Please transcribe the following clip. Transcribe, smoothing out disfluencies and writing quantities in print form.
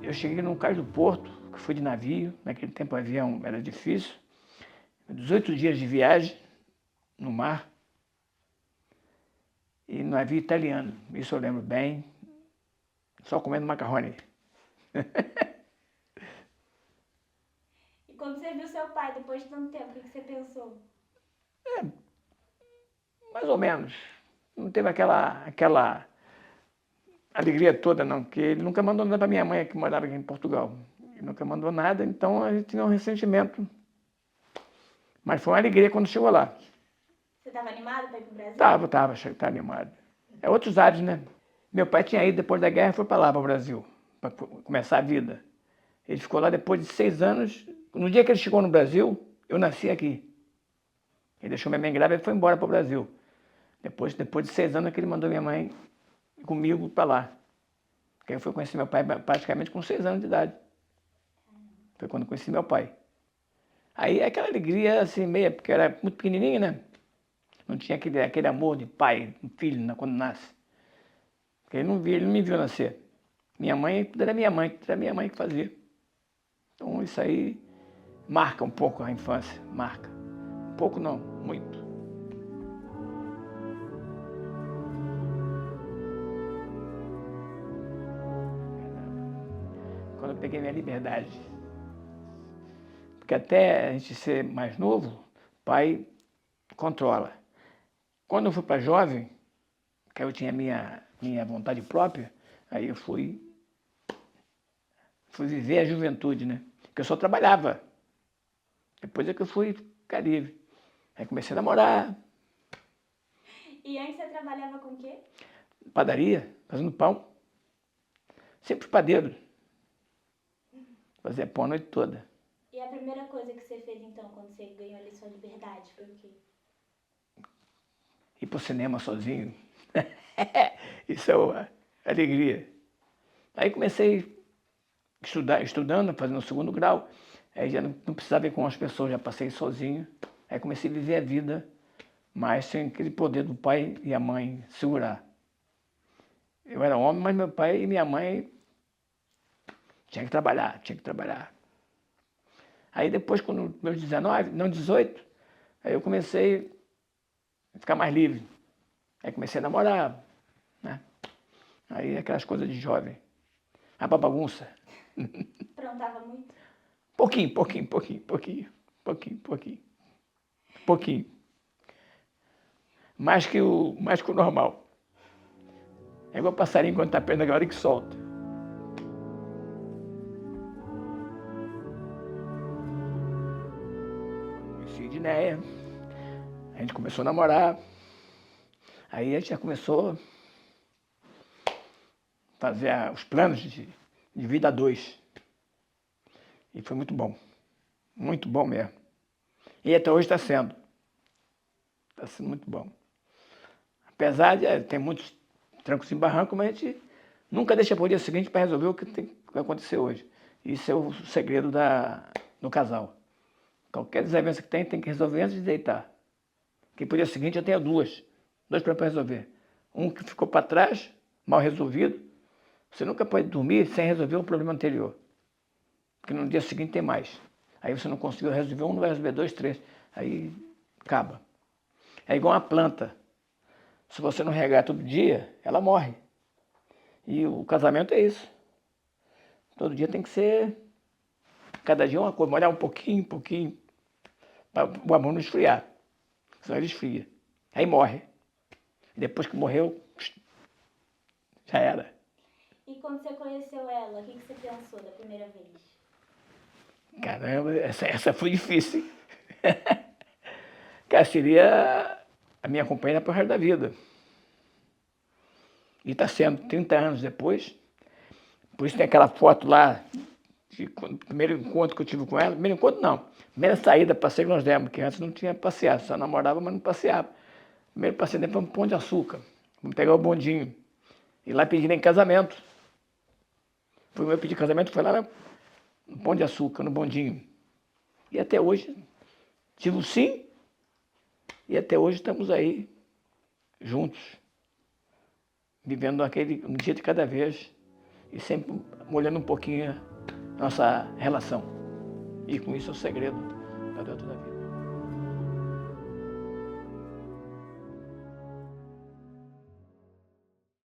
eu cheguei no cais do Porto, que fui de navio, naquele tempo o avião era difícil, 18 dias de viagem no mar, e no navio italiano, isso eu lembro bem, só comendo macarrone. E quando você viu seu pai, depois de tanto tempo, o que você pensou? Mais ou menos. Não teve aquela alegria toda, não, porque ele nunca mandou nada para minha mãe, que morava aqui em Portugal. Ele nunca mandou nada, então a gente tinha um ressentimento. Mas foi uma alegria quando chegou lá. Você estava animado para ir pro Brasil? Tava animado. É outros ares, né? Meu pai tinha ido depois da guerra e foi para lá, para o Brasil, para começar a vida. Ele ficou lá depois de 6 anos. No dia que ele chegou no Brasil, eu nasci aqui. Ele deixou minha mãe grávida e foi embora para o Brasil. Depois de 6 anos é que ele mandou minha mãe comigo para lá. Porque eu fui conhecer meu pai praticamente com 6 anos de idade. Foi quando eu conheci meu pai. Aí aquela alegria assim, meia, porque eu era muito pequenininho, né? Não tinha aquele amor de pai, um filho, né, quando nasce. Porque ele não me viu nascer. Minha mãe, tudo era minha mãe, tudo era minha mãe que fazia. Então isso aí marca um pouco a infância, marca. Um pouco não, muito. Quando eu peguei minha liberdade. Porque até a gente ser mais novo, o pai controla. Quando eu fui para jovem, que eu tinha minha vontade própria, aí eu fui viver a juventude, né? Porque eu só trabalhava. Depois é que eu fui ficar livre. Aí comecei a namorar, E antes você trabalhava com o quê? padaria, fazendo pão. Sempre padeiro. Fazia pão a noite toda. E a primeira coisa que você fez então, quando você ganhou ali sua liberdade, foi o quê? Ir pro cinema sozinho. Isso é uma alegria. Aí comecei estudando, fazendo o segundo grau. Aí já não precisava ir com as pessoas, já passei sozinho. Aí comecei a viver a vida, mas sem aquele poder do pai e a mãe segurar. Eu era homem, mas meu pai e minha mãe tinham que trabalhar, tinham que trabalhar. Aí depois, quando meus 19, não 18, aí eu comecei a ficar mais livre. Aí comecei a namorar, né? Aí aquelas coisas de jovem. A bagunça. Aprontava muito? Pouquinho. Mais que o normal. É igual passarinho quando tá perto da hora que solta. Conheci a Edneia. A gente começou a namorar. Aí a gente já começou a fazer os planos de vida a dois. E foi muito bom. Muito bom mesmo. E até hoje está sendo. Está sendo muito bom. Apesar de ter muitos trancos e barrancos, mas a gente nunca deixa para o dia seguinte para resolver o que vai acontecer hoje. Isso é o segredo do casal. Qualquer desavença que tem que resolver antes de deitar. Porque para o dia seguinte eu tenho dois problemas para resolver. Um que ficou para trás, mal resolvido. Você nunca pode dormir sem resolver o problema anterior. Porque no dia seguinte tem mais. Aí você não conseguiu resolver um, não vai resolver dois, três. Aí acaba. É igual uma planta. Se você não regar todo dia, ela morre. E o casamento é isso. Todo dia tem que ser, cada dia uma coisa, molhar um pouquinho, para o amor não esfriar. Senão ele esfria. Aí morre. Depois que morreu, já era. E quando você conheceu ela, o que você pensou da primeira vez? Caramba, essa foi difícil. Cara, seria a minha companheira para o resto da vida. E está sendo 30 anos depois. Por isso tem aquela foto lá, primeiro encontro que eu tive com ela. Primeiro encontro não, primeira saída, passeio que nós demos, porque antes não tinha passeado, só namorava, mas não passeava. Primeiro passeio demos para um Pão de Açúcar. Vamos pegar o bondinho. E lá pedir em casamento. Foi o meu pedido de casamento, foi lá no Pão de Açúcar, no bondinho. E até hoje, tive o sim, e até hoje estamos aí, juntos, vivendo um dia de cada vez. e sempre molhando um pouquinho a nossa relação. E com isso é o segredo da vida.